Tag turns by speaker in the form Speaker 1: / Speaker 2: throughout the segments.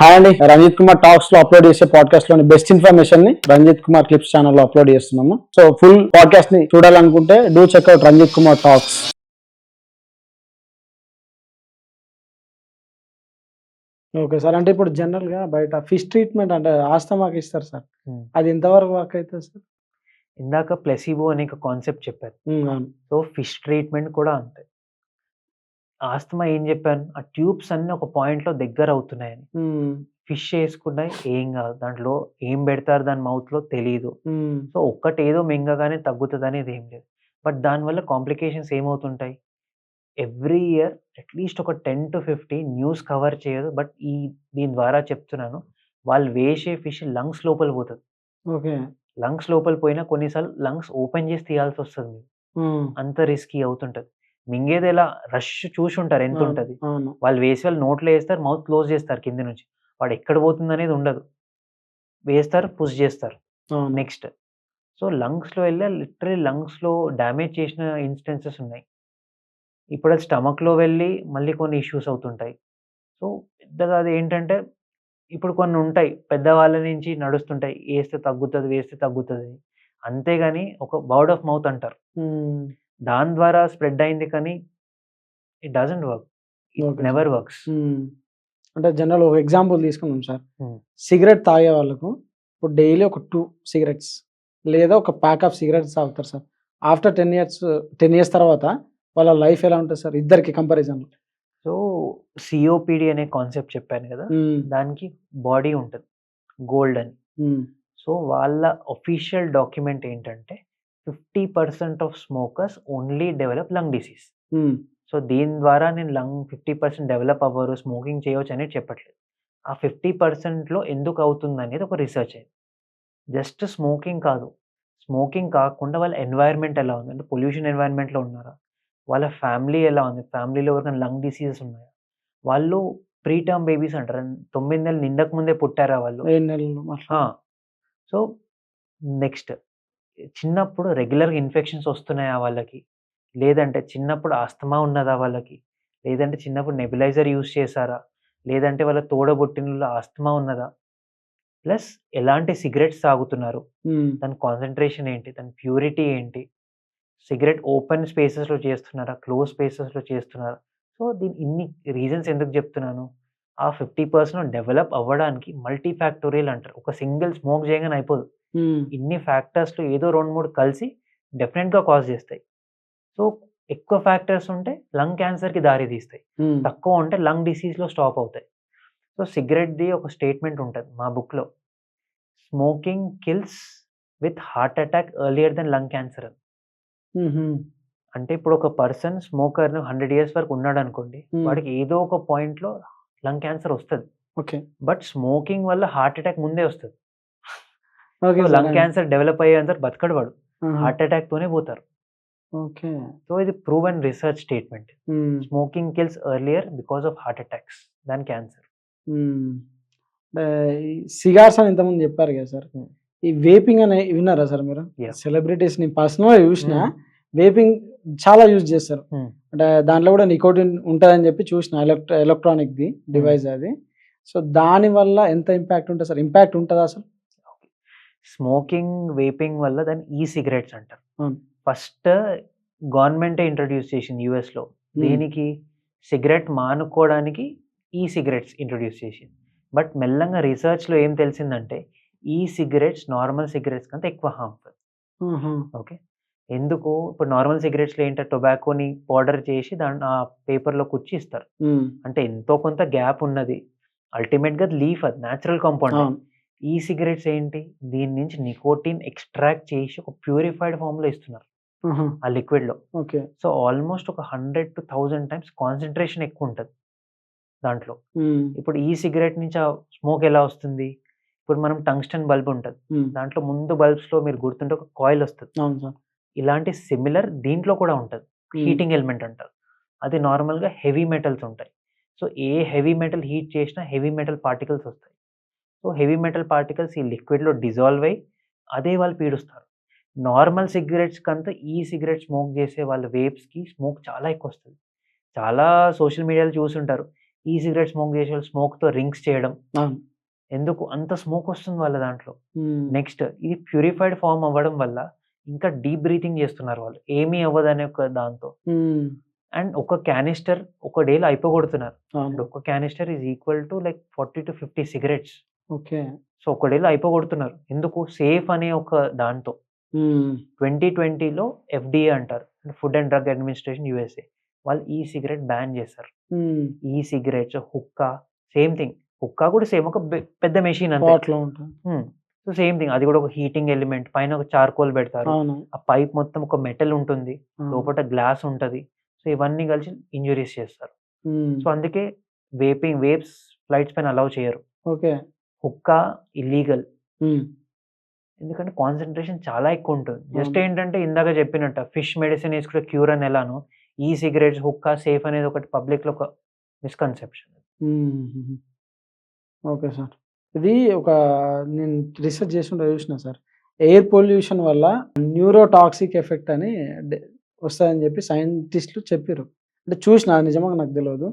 Speaker 1: Hi అండి, Ranjith Kumar talks లో upload చేసే పాడ్కాస్ట్ లోని బెస్ట్ ఇన్ఫర్మేషన్ ని రంజిత్ కుమార్ క్లిప్స్ ఛానల్ లో అప్లోడ్ చేస్తున్నాము. సో ఫుల్ పాడ్కాస్ట్ ని చూడాలనుకుంటే do check out Ranjith Kumar talks. Okay sir, అంటే ఇప్పుడు జనరల్ గా బయట ఫిష్ ట్రీట్మెంట్ అంటే ఆస్తమాకి ఇస్తారు సార్, అది ఎంతవరకు వర్క్ అవుతుంది సార్?
Speaker 2: ఇందాక ప్లెసిబో అనే ఒక కాన్సెప్ట్ చెప్పారు.
Speaker 1: అవును.
Speaker 2: సో ఫిష్ ట్రీట్మెంట్ కూడా అంతే. ఆస్తమా ఏం చెప్పాను? ఆ ట్యూబ్స్ అన్నీ ఒక పాయింట్‌లో దగ్గర అవుతున్నాయని. ఫిష్ ఏసుకున్నాయి ఏం గాదు. దాంట్లో ఏం బెడతారు దాని మౌత్‌లో తెలీదు. సో ఒక్కటేదో మింగగానే తగ్గుతదనేది ఏం లేదు. బట్ దానివల్ల కాంప్లికేషన్స్ ఏమవుతుంటాయి? ఎవ్రీ ఇయర్ అట్‌లీస్ట్ ఒక 10-15 న్యూస్ కవర్ చేయదు. బట్ దీని ద్వారా చెప్తున్నాను. వాళ్ళు వేసే ఫిష్ లంగ్స్ లోపల పోతది.
Speaker 1: ఓకే.
Speaker 2: లంగ్స్ లోపల పోయినా కొన్నిసార్లు లంగ్స్ ఓపెన్ చేసి తీయాల్సొస్తది మీకు.
Speaker 1: హ్మ్.
Speaker 2: అంత రిస్కీ అవుతుంటది. మింగేదెలా రష్ చూసుంటారు ఎంతుంటది.
Speaker 1: అవును.
Speaker 2: వాళ్ళు నోట్లో ఏస్తారు, మౌత్ క్లోజ్ చేస్తారు కింద నుంచి. వాడెక్కడ పోతుందనేది ఉండదు. వేస్తారు, పుష్ చేస్తారు.
Speaker 1: అవును.
Speaker 2: నెక్స్ట్. సో, లంగ్స్‌లో ఎళ్ళి లిటరల్లీ లంగ్స్‌లో డ్యామేజ్ చేసిన ఇన్‌స్టెన్సెస్ ఉన్నాయి. ఇప్పుడది స్టమక్‌లో వెళ్ళి మళ్ళీ కొన్ని ఇష్యూస్ అవుతుంటాయి. సో, పెద్దగా అదేంటంటే ఇప్పుడు కొన్నుంటాయి. పెద్దవాళ్ళ నుంచి నడుస్తుంటాయి. ఏస్తే తగ్గుతది, వేస్తే తగ్గుతదని. అంతేగాని ఒక వర్డ్ ఆఫ్ మౌత్ అంటారు.
Speaker 1: హ్మ్.
Speaker 2: దాని ద్వారా స్ప్రెడ్ అయింది కానీ it doesn't work. It
Speaker 1: okay sir.
Speaker 2: Never works.
Speaker 1: అంటే జనరల్ ఒక ఎగ్జాంపుల్ తీసుకుందాం సార్.
Speaker 2: హ్మ్.
Speaker 1: సిగరెట్ తాగే వాళ్ళకు ఇప్పుడు డైలీ ఒక 2 సిగరెట్స్ లేదా ఒక ప్యాక్ ఆఫ్ సిగరెట్స్ తాగుతారు సార్. ఆఫ్టర్ 10 ఇయర్స్ తర్వాత వాళ్ళ లైఫ్ ఎలా ఉంటది సార్ ఇద్దరికి కంపారిజన్‌లో?
Speaker 2: సో, సీఓపీడీ అనే కాన్సెప్ట్ చెప్పాను గదా!
Speaker 1: హ్మ్.
Speaker 2: దానికి బాడీ ఉంటది. గోల్డ్ అని.
Speaker 1: హ్మ్.
Speaker 2: సో, వాళ్ళ ఆఫీషియల్ డాక్యుమెంట్ ఏంటంటే 50% of smokers only develop lung disease.
Speaker 1: హ్మ్.
Speaker 2: సో, దీని ద్వారా నేను లంగ్ 50% డెవలప్ అవ్వరు, స్మోకింగ్ చేయొచ్చు అనేది చెప్పట్లేదు. ఆ 50%లో ఎందుకు అవుతుందనేది ఒక రిసర్చ్ అయింది. జస్ట్ స్మోకింగ్ కాదు. స్మోకింగ్ కాకుండా వాళ్ళ ఎన్వైర్న్‌మెంట్ ఎలా ఉంది? అంటే పొల్యూషన్ ఎన్వైర్న్‌మెంట్‌లో ఉన్నారా? వాళ్ళ ఫ్యామిలీ ఎలా ఉంది? ఫ్యామిలీలో ఎవరికైనా లంగ్ డిసీజెస్ ఉన్నాయా? వాళ్ళు ప్రీటర్మ్ బేబీస్ అంటారు. 9 నెలలు నిండక ముందే పుట్టారా వాళ్ళు?
Speaker 1: 7 నెలలు అట్లా.
Speaker 2: ఆ! సో, నెక్స్ట్ చిన్నప్పుడు రెగ్యులర్‌గా ఇన్ఫెక్షన్స్ వస్తున్నాయా వాళ్ళకి? లేదంటే చిన్నప్పుడు ఆస్తమా ఉన్నదా వాళ్ళకి? లేదంటే చిన్నప్పుడు నెబులైజర్ యూజ్ చేశారా? లేదంటే వాళ్ళ తోడబుట్టినలో ఆస్తమా ఉన్నదా? ప్లస్ ఎలాంటి సిగరెట్స్ తాగుతున్నారు?
Speaker 1: హ్మ్.
Speaker 2: దాని కాన్సంట్రేషన్ ఏంటి? దాని ప్యూరిటీ ఏంటి? సిగరెట్ ఓపెన్ స్పేసెస్‌లో చేస్తున్నారా? క్లోజ్ స్పేసెస్‌లో చేస్తున్నారా? సో, ఇన్ని రీజన్స్ ఎందుకు జెప్తున్నాను? ఆ 50% డెవలప్ అవ్వడానికి మల్టీ ఫ్యాక్టోరియల్ అంటారు. ఒక సింగిల్ స్మోక్ జేయంగానే అయిపోదు.
Speaker 1: హ్మ్.
Speaker 2: ఇన్ని ఫ్యాక్టర్స్‌లో ఏదో 2, 3 కలిసి డెఫినిట్‌గా కాజ్ జేస్తాయి. సో, ఎక్కువ ఫ్యాక్టర్స్ ఉంటే లంగ్ క్యాన్సర్‌కి దారి తీస్తాయి.
Speaker 1: హ్మ్.
Speaker 2: తక్కువ ఉంటే లంగ్ డిసీజ్‌లో స్టాప్ అవుతాయి. సో, సిగరెట్‌ది ఒక స్టేట్మెంట్ ఉంటది మా బుక్‌లో. Smoking kills with heart attack earlier then lung cancer అని.
Speaker 1: హుహు.
Speaker 2: అంటే ఇప్పుడు ఒక పర్సన్ స్మోకర్‌ని 100 ఇయర్స్ వరకు ఉన్నాడనుకోండి.
Speaker 1: హ్మ్.
Speaker 2: వాడికి ఏదో ఒక పాయింట్‌లో లంగ్ క్యాన్సర్ వస్తది.
Speaker 1: ఓకే.
Speaker 2: బట్ స్మోకింగ్ వల్ల హార్ట్ అటాక్ ముందే వస్తది. So,
Speaker 1: okay sir.
Speaker 2: Lung cancer develop అయ్యేంత వరకు బతకడు వాడు.
Speaker 1: ఆహా!
Speaker 2: హార్ట్ అటాక్‌తోనే పోతారు.
Speaker 1: ఓకే.
Speaker 2: సో, ఇది ప్రూవెన్ రిసర్చ్ స్టేట్మెంట్.
Speaker 1: హ్మ్.
Speaker 2: Smoking kills earlier because of heart attacks than cancer.
Speaker 1: హ్మ్. ఈ సిగార్స్ అని ఇంతకుముందు చెప్పారు కదా సార్.
Speaker 2: హ్మ్.
Speaker 1: ఈ వేపింగ్ అని విన్నారా సార్ మీరు?
Speaker 2: యాహ్!
Speaker 1: సెలబ్రిటీస్‌ని పర్సనల్‌గా చూషినా
Speaker 2: హ్మ్.
Speaker 1: వేపింగ్ చాలా యూజ్ చేస్తారు.
Speaker 2: హ్మ్.
Speaker 1: అంటే దాంట్లో కూడా నికోటిన్ ఉంటదని చెప్పి చూషినా ఎలక్ట్రానిక్‌ది
Speaker 2: హ్మ్.
Speaker 1: డివైస్ అది. సో, దానివల్ల ఎంత ఇంపాక్ట్ ఉంటది సార్? ఇంపాక్ట్ ఉంటదా అసలు?
Speaker 2: స్మోకింగ్, వేపింగ్ వల్ల దాన్ని సిగరెట్స్ అంటారు.
Speaker 1: అవును.
Speaker 2: ఫస్ట్ గవర్నమెంటే ఇంట్రొడ్యూస్ చేసింది యూఎస్‌లో.
Speaker 1: హ్మ్.
Speaker 2: దేనికి? సిగరెట్ మానుకోవడానికి సిగరెట్స్ ఇంట్రొడ్యూస్ చేసింది. బట్ మెల్లంగా రిసర్చ్‌లో ఏం తెలిసిందంటే, సిగరెట్స్ నార్మల్ సిగరెట్స్ కంటే ఎక్కువ హార్మ్‌ఫుల్.
Speaker 1: ఆహా!
Speaker 2: ఓకే. ఎందుకు? ఇప్పుడు నార్మల్ సిగరెట్స్‌లో ఏంటి టొబాకోని పౌడర్ చేసి ఆ పేపర్‌లో కుచ్చి ఇస్తారు.
Speaker 1: హ్మ్.
Speaker 2: అంటే ఎంతో కొంత గ్యాప్ ఉన్నది. అల్టిమేట్‌గా అది లీఫ్ అది నేచురల్ కాంపౌండే.
Speaker 1: అవును.
Speaker 2: సిగరెట్స్ ఏంటి? దీని నుంచి నికోటిన్ ఎక్స్ట్రాక్ట్ చేసి ఒక ప్యూరిఫైడ్ ఫార్మ్‌లో ఇస్తున్నారు.
Speaker 1: ఆహా!
Speaker 2: ఆ లిక్విడ్‌లో.
Speaker 1: ఓకే.
Speaker 2: సో, ఆల్‌మోస్ట్ ఒక 100-1000 టైమ్స్ కాన్సంట్రేషన్ ఎక్కువుంటది దాంట్లో.
Speaker 1: హ్మ్.
Speaker 2: ఇప్పుడు సిగరెట్ నుంచి ఆ స్మోక్ ఎలా వస్తుంది? ఇప్పుడు మనం టంగ్స్టన్ బల్బ్ ఉంటది.
Speaker 1: హ్మ్.
Speaker 2: దాంట్లో ముందు బల్బ్స్‌లో మీరు గుర్తుంటే ఒక కాయిల్ ఒస్తది.
Speaker 1: అవును సార్.
Speaker 2: ఇలాంటి సిమిలర్ దీంట్లో కూడా ఉంటది.
Speaker 1: హ్మ్.
Speaker 2: హీటింగ్ ఎలిమెంట్ అంటారు. అది నార్మల్‌గా హెవీ మెటల్స్ ఉంటాయి. సో, ఏ హెవీ మెటల్ హీట్ చేసినా హెవీ మెటల్ పార్టికల్స్ ఒస్తాయి. సో, హెవీ మెటల్ పార్టికల్స్ ఈ లిక్విడ్‌లో డిసాల్వ్ అయ్యి అదే వాళ్ళు పీలుస్తారు. నార్మల్ సిగరెట్స్‌కంతా సిగరెట్ స్మోక్ చేసే వాళ్ళ వేప్స్‌కి స్మోక్ చాలా ఎక్కువొస్తది. చాలా సోషల్ మీడియాలో చూసుంటారు. ఈ సిగరెట్ స్మోక్ చేసే వాళ్ళు స్మోక్‌తో రింగ్స్ చేయడం.
Speaker 1: అవును.
Speaker 2: ఎందుకు అంత స్మోక్ వస్తుంది వాళ్ళ దాంట్లో.
Speaker 1: హ్మ్.
Speaker 2: నెక్స్ట్ ఇది ప్యూరిఫైడ్ ఫార్మ్ అవ్వడం వల్ల ఇంకా డీప్ బ్రీతింగ్ చేస్తున్నారు వాళ్ళు. ఏమీ అవ్వదనే ఒక దాంతో.
Speaker 1: హ్మ్.
Speaker 2: అండ్ ఒక క్యానిస్టర్ ఒక డేలో అయిపోగొడుతున్నారు. అండ్
Speaker 1: అవును.
Speaker 2: ఒక canister is equal to like 40-50 cigarettes.
Speaker 1: Okay.
Speaker 2: So, ఒక డేలో అయిపోగొడుతున్నారు. ఎందుకు? సేఫ్ అనే ఒక దాంతో.
Speaker 1: హ్మ్.
Speaker 2: 2020లో ఎఫ్‌డీఏ అంటారు. Food and drug administration USA. వాళ్ళు ఈ సిగరెట్ బ్యాన్ చేశారు.
Speaker 1: హ్మ్.
Speaker 2: ఈ cigarettes, hookah same thing. Hookah కూడా సేమ్ ఒక పెద్ద మెషిన్ అంతే.
Speaker 1: పాట్‌లో ఉంటుంది.
Speaker 2: హ్మ్. So, same thing. అది కూడా ఒక హీటింగ్ ఎలిమెంట్. పైన ఒక చార్కోల్ పెడతారు.
Speaker 1: అవును.
Speaker 2: ఆ పైప్ మొత్తం ఒక మెటల్ ఉంటుంది.
Speaker 1: అవును.
Speaker 2: లోపట గ్లాస్ ఉంటది. సో, ఇవన్నీ కలిసి ఇంజ్యూరీస్ చేస్తారు.
Speaker 1: హ్మ్.
Speaker 2: సో, అందుకే వేప్స్ ఫ్లైట్స్ పైన అలౌ చేయరు.
Speaker 1: ఓకే.
Speaker 2: హుక్కా ఇల్లీగల్.
Speaker 1: హ్మ్.
Speaker 2: ఎందుకంటే కాన్సంట్రేషన్ చాలా ఎక్కువుంటుంది. జస్ట్
Speaker 1: అవును.
Speaker 2: ఏంటంటే ఇందాక చెప్పినట్టు ఫిష్ మెడిసిన్ ఏసుకుంటే క్యూర్ అని ఎలానో, ఈ సిగరెట్స్, హుక్కా సేఫ్ అనేది ఒకటి పబ్లిక్‌లో ఒక మిస్‌కన్సెప్షన్.
Speaker 1: హుహుహు. Okay sir. ఇది ఒక నేను రిసర్చ్ చేసుకుంటే చూసినా సార్. ఎయిర్ పొల్యూషన్ వల్ల న్యూరోటాక్సిక్ ఎఫెక్ట్ అని డె వస్తదని చెప్పి సైంటిస్ట్‌లు చెప్పిర్రు. అంటే చూసినా నిజమో నాకు తెలవదు.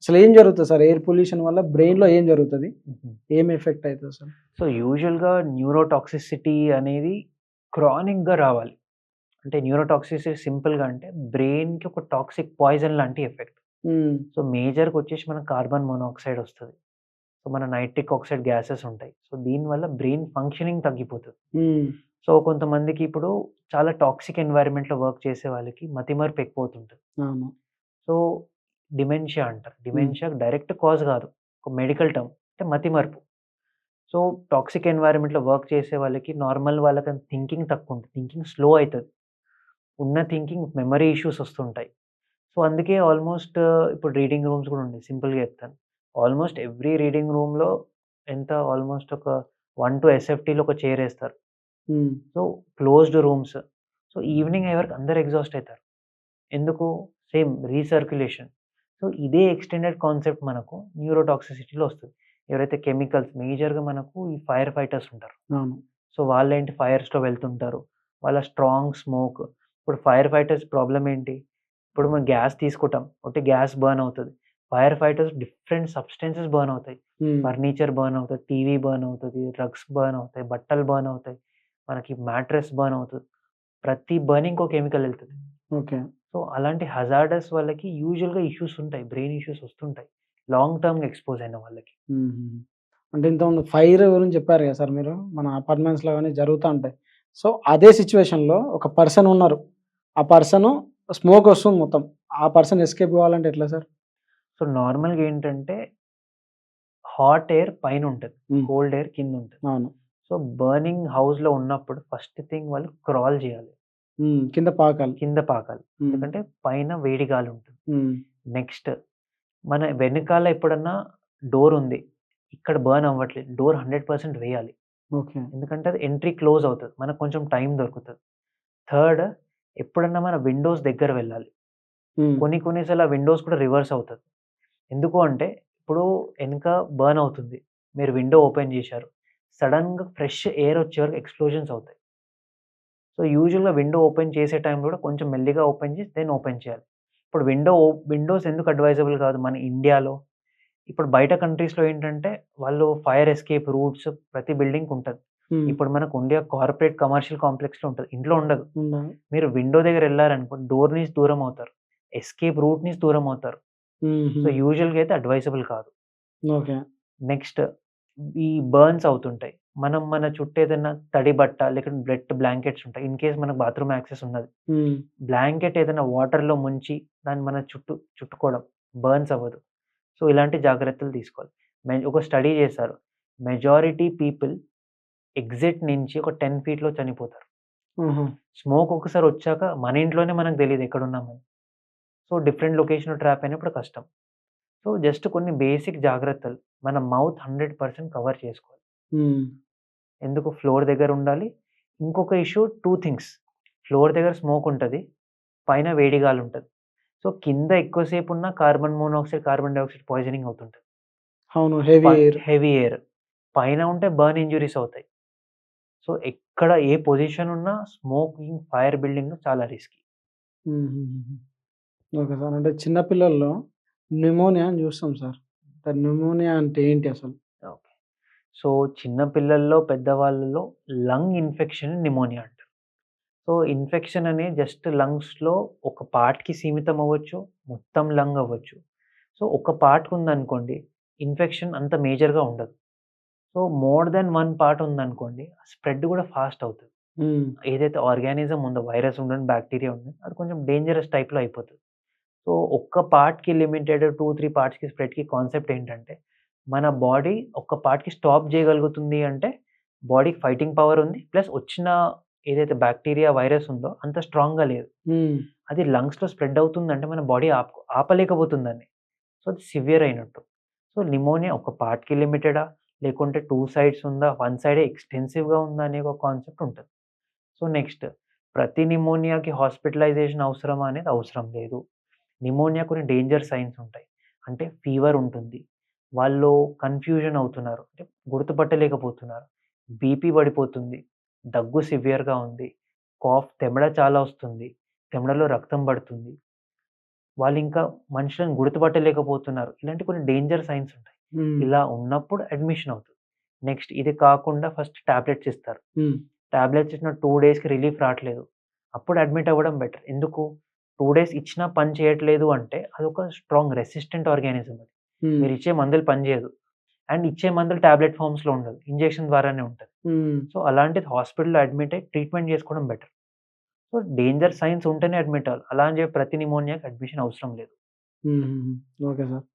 Speaker 1: అసలేం జరుగుతది సార్ ఎయిర్ పొల్యూషన్ వల్ల బ్రెయిన్‌లో ఏం జరుగుతది?
Speaker 2: హుహు.
Speaker 1: ఏం ఎఫెక్ట్ అయితది సార్?
Speaker 2: సో, యూజువల్‌గా న్యూరోటాక్సిసిటీ అనేది క్రానిక్‌గా రావాలి. అంటే న్యూరోటాక్సిసిటీ సింపుల్‌గా అంటే బ్రెయిన్‌కి ఒక టాక్సిక్ పాయిజన్ లాంటి ఎఫెక్ట్.
Speaker 1: హ్మ్.
Speaker 2: సో, మేజర్‌గా వచ్చేసి మనకు కార్బన్ మోనాక్సైడ్ ఒస్తది. సో, మన నైట్రిక్ ఆక్సైడ్ గ్యాసెస్ ఉంటాయి. సో, దీనివల్ల బ్రెయిన్ ఫంక్షనింగ్ తగ్గిపోతది.
Speaker 1: హ్మ్.
Speaker 2: సో, కొంతమందికి ఇప్పుడు చాలా టాక్సిక్ ఎన్వైర్న్‌మెంట్‌లో వర్క్ చేసే వాళ్ళకి మతిమరుపు ఎక్కువవుతుంటది.
Speaker 1: అవును.
Speaker 2: సో, డిమెన్షియా అంటారు.
Speaker 1: హ్మ్.
Speaker 2: డిమెన్షియా డైరెక్ట్ కాజ్ గాదు. ఒక మెడికల్ టర్మ్. అంటే మతిమరుపు. సో, టాక్సిక్ ఎన్వైర్న్‌మెంట్‌లో వర్క్ చేసే వాళ్ళకి నార్మల్ వాళ్ళకన్నా థింకింగ్ తక్కువుంటది. థింకింగ్ స్లో అయితది. ఉన్న థింకింగ్ మెమరీ ఇష్యూస్ ఒస్తుంటాయి. సో, అందుకే ఆల్‌మోస్ట్ ఇప్పుడు రీడింగ్ రూమ్స్ గూడా ఉన్నాయి. సింపుల్‌గా చెప్తాను. ఆల్‌మోస్ట్ ఎవ్రీ రీడింగ్ రూమ్‌లో ఎంత ఆల్‌మోస్ట్ ఒక 1-2 ఎస్ఎఫ్‌టీలో ఒక చైర్ ఏస్తారు.
Speaker 1: హ్మ్.
Speaker 2: So, closed rooms. So, evening అయ్యే వరకు అందరూ ఎగ్జాస్ట్ అయితారు. ఎందుకు? Same recirculation. సో, ఇదే ఎక్స్‌టెండెడ్ కాన్సెప్ట్ మనకు న్యూరోటాక్సిసిటీలో ఒస్తది. ఎవరైతే కెమికల్స్ మేజర్‌గా మనకు ఈ ఫైర్ ఫైటర్స్ ఉంటారు.
Speaker 1: అవును.
Speaker 2: సో, వాళ్ళేంటి ఫైర్స్‌లో వెళ్తుంటారు. వాళ్ళ స్ట్రాంగ్ స్మోక్. ఇప్పుడు ఫైర్ ఫైటర్స్ ప్రాబ్లమ్ ఏంటి? ఇప్పుడు మనం గ్యాస్ తీసుకుంటాం. ఒట్టి గ్యాస్ బర్న్ అవుతది. Fire fighters different substances burn అవుతాయి.
Speaker 1: హ్మ్.
Speaker 2: ఫర్నిచర్ బర్న్ అవుతది. టీవీ బర్న్ అవుతది. డ్రగ్స్ బర్న్ అవుతాయి. బట్టలు బర్న్ అవుతాయి. మనకి మ్యాట్రెస్ బర్న్ అవుతది. ప్రతి బర్నింగ్‌కి ఒక కెమికల్ ఎళ్తది.
Speaker 1: ఓకే.
Speaker 2: సో, అలాంటి హజార్డస్ వాళ్ళకి యూజువల్‌గా ఇష్యూస్ ఉంటాయి. బ్రెయిన్ ఇష్యూస్ వస్తుంటాయి. లాంగ్ టర్మ్‌గా ఎక్స్‌పోజ్ అయిన వాళ్ళకి.
Speaker 1: హుహు. అంటే ఇంతకుముందు ఫైర్ గురించి చెప్పారు కదా సార్ మీరు. మన అపార్ట్మెంట్స్‌లో గాని జరుగుతా ఉంటాయి. సో, అదే సిట్యుయేషన్‌లో ఒక పర్సన్ ఉన్నారు. ఆ పర్సను స్మోక్ వస్తుంది మొత్తం. ఆ పర్సన్ ఎస్కేప్ కావాలంటే ఎట్లా సార్?
Speaker 2: సో, నార్మల్‌గా ఏంటంటే హాట్ ఎయిర్ పైనుంటది.
Speaker 1: హ్మ్.
Speaker 2: కోల్డ్ ఎయిర్ కిందుంటది.
Speaker 1: అవును.
Speaker 2: సో, బర్నింగ్ హౌస్‌లో ఉన్నప్పుడు ఫస్ట్ థింగ్ వాళ్ళు క్రాల్ జేయాలి.
Speaker 1: హ్మ్. కింద పాకాలి.
Speaker 2: కింద పాకాలి.
Speaker 1: హ్మ్.
Speaker 2: ఎందుకంటే పైన వేడి గాలుంటుంది.
Speaker 1: హ్మ్.
Speaker 2: నెక్స్ట్ మన వెనకాల ఎప్పుడన్నా డోరుంది. ఇక్కడ బర్న్ అవ్వట్లేదు. డోర్ 100% వేయాలి.
Speaker 1: ఓకే.
Speaker 2: ఎందుకంటే అది ఎంట్రీ క్లోజ్ అవుతది. మనకు కొంచెం టైం దొరుకుతది. థర్డ్ ఎప్పుడన్నా మన విండోస్ దగ్గర వెళ్ళాలి.
Speaker 1: హ్మ్.
Speaker 2: కొన్ని కొన్ని సార్లు ఆ విండోస్ కూడా రివర్స్ అవుతది. ఎందుకు అంటే ఇప్పుడు ఎనక బర్న్ అవుతుంది. మీరు విండో ఓపెన్ జేశారు. సడెన్‌గా ఫ్రెష్ ఎయిర్ వచ్చే వరకు ఎక్స్‌ప్లోజన్స్ అవుతాయి. సో, యూజువల్‌గా విండో ఓపెన్ చేసే టైంలో కూడా కొంచెం మెల్లిగా ఓపెన్ చేసి దెన్ ఓపెన్ చేయాలి. ఇప్పుడు విండోస్ ఎందుకు అడ్వైజబుల్ కాదు మన ఇండియాలో? ఇప్పుడు బయట కంట్రీస్‌లో ఏంటంటే వాళ్ళు ఫైర్ ఎస్కేప్ రూట్స్ ప్రతి బిల్డింగ్‌కి ఉంటది.
Speaker 1: హ్మ్.
Speaker 2: ఇప్పుడు మనకు ఇండియా కార్పొరేట్ కమర్షియల్ కాంప్లెక్స్‌లో ఉంటది. ఇంట్లో ఉండదు.
Speaker 1: ఉండాలి.
Speaker 2: మీరు విండో దగ్గర ఎళ్లారనుకోండి డోర్ నుంచి దూరం అవుతారు. ఎస్కేప్ రూట్ నుంచి దూరం అవుతారు.
Speaker 1: హుహు.
Speaker 2: సో, యూజువల్‌గా అయితే అడ్వైజబుల్ కాదు.
Speaker 1: ఓకే.
Speaker 2: నెక్స్ట్ ఈ బర్న్స్ అవుతుంటాయి. మనం మన చుట్టూ ఏదైనా తడి బట్ట లేకుంటే బ్లాంకెట్స్ ఉంటాయి. ఇన్ కేస్ మనకు బాత్రూమ్ యాక్సెస్ ఉన్నది.
Speaker 1: హ్మ్.
Speaker 2: బ్లాంకెట్ ఏదైనా వాటర్‌లో ముంచి దాన్ని మన చుట్టూ చుట్టుకోవడం. బర్న్స్ అవ్వదు. సో, ఇలాంటి జాగ్రత్తలు తీసుకోవాలి. ఒక స్టడీ చేశారు. మెజారిటీ పీపుల్ ఎగ్జిట్ నుంచి ఒక 10 ఫీట్‌లో చనిపోతారు.
Speaker 1: ఆహా!
Speaker 2: స్మోక్ ఒకసారి వచ్చాక మన ఇంట్లోనే మనకు తెలీదు ఎక్కడున్నామని. సో, డిఫరెంట్ లొకేషన్‌లో ట్రాప్ అయినప్పుడు కష్టం. సో, జస్ట్ కొన్ని బేసిక్ జాగ్రత్తలు. మన మౌత్ 100% కవర్ చేసుకోవాలి.
Speaker 1: హ్మ్.
Speaker 2: ఎందుకు ఫ్లోర్ దగ్గర ఉండాలి. ఇంకొక ఇష్యూ 2 థింగ్స్. ఫ్లోర్ దగ్గర స్మోక్ ఉంటది. పైన వేడి గాలి ఉంటది. సో, కింద ఎక్కువ సేపు ఉన్న carbon monoxide, carbon dioxide poisoning అవుతుంటది.
Speaker 1: అవును. Heavy air.
Speaker 2: Heavy air. పైన ఉంటే బర్న్ ఇంజ్యూరీస్ అవుతాయి. సో, ఎక్కడ ఏ పొజిషన్ ఉన్నా స్మోకింగ్, ఫైర్ బిల్డింగ్ చాలా రిస్కీ.
Speaker 1: హుహుహుహు. Okay sir. అంటే చిన్న పిల్లల్లో న్యూమోనియా అని చూస్తాం సార్. న్యూమోనియా అంటే ఏంటి అసలు?
Speaker 2: ఓకే. సో, చిన్న పిల్లల్లో, పెద్దవాళ్ళలో లంగ్ ఇన్ఫెక్షన్ నిమోనియా అంటారు. సో, ఇన్ఫెక్షన్ అనేది జస్ట్ లంగ్స్‌లో ఒక పార్ట్‌కి సీమితం అవ్వచ్చు. మొత్తం లంగ్ అవ్వచ్చు. సో, ఒక పార్ట్‌కి ఉందనుకోండి, ఇన్ఫెక్షన్ అంత మేజర్‌గా ఉండదు. సో, మోర్ థాన్ 1 పార్ట్ ఉందనుకోండి, స్ప్రెడ్ గూడా ఫాస్ట్ అవుతది.
Speaker 1: హ్మ్.
Speaker 2: ఏదైతే ఆర్గానిజం ఉందో, వైరస్ ఉండని, బాక్టీరియా ఉండని, అది కొంచెం డేంజరస్ టైప్‌లో అయిపోతది. సో, ఒక్క పార్ట్‌కి లిమిటెడ్ 2, 3 పార్ట్స్‌కి స్ప్రెడ్‌కి కాన్సెప్ట్ ఏంటంటే, మన బాడీ ఒక్క పార్ట్‌కి స్టాప్ జేయగలుగుతుంది అంటే, బాడీకి ఫైటింగ్ పవర్ ఉంది. ప్లస్ వచ్చిన ఏదైతే బాక్టీరియా, వైరస్ ఉందో అంత స్ట్రాంగ్‌గా లేదు.
Speaker 1: హ్మ్.
Speaker 2: అది లంగ్స్‌లో స్ప్రెడ్ అవుతుందంటే మన బాడీ ఆపలేకపోతుందాన్ని. సో, అది సివియర్ అయినట్టు. సో, నిమోనియా ఒక పార్ట్‌కి లిమిటెడా? లేకుంటే 2 సైడ్స్ ఉందా? 1 సైడే ఎక్స్‌టెన్సివ్‌గా ఉందా? అనే ఒక కాన్సెప్ట్ ఉంటది. సో, నెక్స్ట్ ప్రతి నిమోనియాకి హాస్పిటలైజేషన్ అవసరమా అనేది అవసరం లేదు. నిమోనియా కొన్ని డేంజర్ సైన్స్ ఉంటాయి. అంటే ఫీవర్ ఉంటుంది. వాళ్ళు కన్‌ఫ్యూజన్ అవుతున్నారు. అంటే గుర్తుపట్టలేకపోతున్నారు. బీపీ పడిపోతుంది. దగ్గు సివియర్‌గా ఉంది. తెమడ చాలా వస్తుంది. తెమడలో రక్తం పడుతుంది. వాళ్ళింకా మనుషులను గుర్తుపట్టలేకపోతున్నారు. ఇలాంటి కొన్ని డేంజర్ సైన్స్ ఉంటాయి.
Speaker 1: హ్మ్.
Speaker 2: ఇలా ఉన్నప్పుడు అడ్మిషన్ అవుతది. నెక్స్ట్ ఇది కాకుండా ఫస్ట్ టాబ్లెట్స్ ఇస్తారు.
Speaker 1: హ్మ్.
Speaker 2: టాబ్లెట్స్ ఇచ్చిన 2 డేస్‌కి రిలీఫ్ రాట్లేదు. అప్పుడు అడ్మిట్ అవ్వడం బెటర్. ఎందుకు? 2 డేస్ ఇచ్చినా పని చేయట్లేదు అంటే అదొక స్ట్రాంగ్ రెసిస్టెంట్ ఆర్గానిజం అది.
Speaker 1: హ్మ్.
Speaker 2: మీరిచ్చే మందులు పనిచేయదు. అండ్ ఇచ్చే మందులు టాబ్లెట్ ఫార్మ్స్‌లో ఉండదు. ఇంజెక్షన్ ద్వారానే ఉంటది.
Speaker 1: హ్మ్.
Speaker 2: సో, అలాంటిది హాస్పిటల్‌లో అడ్మిట్ అయ్యి ట్రీట్మెంట్ చేసుకోవడం బెటర్. సో, డేంజర్ సైన్స్ ఉంటేనే అడ్మిట్ అవ్వాలి. అలా అని చెప్పి ప్రతి నిమోనియాకి అడ్మిషన్ అవసరం లేదు.
Speaker 1: హుహుహు. Okay sir.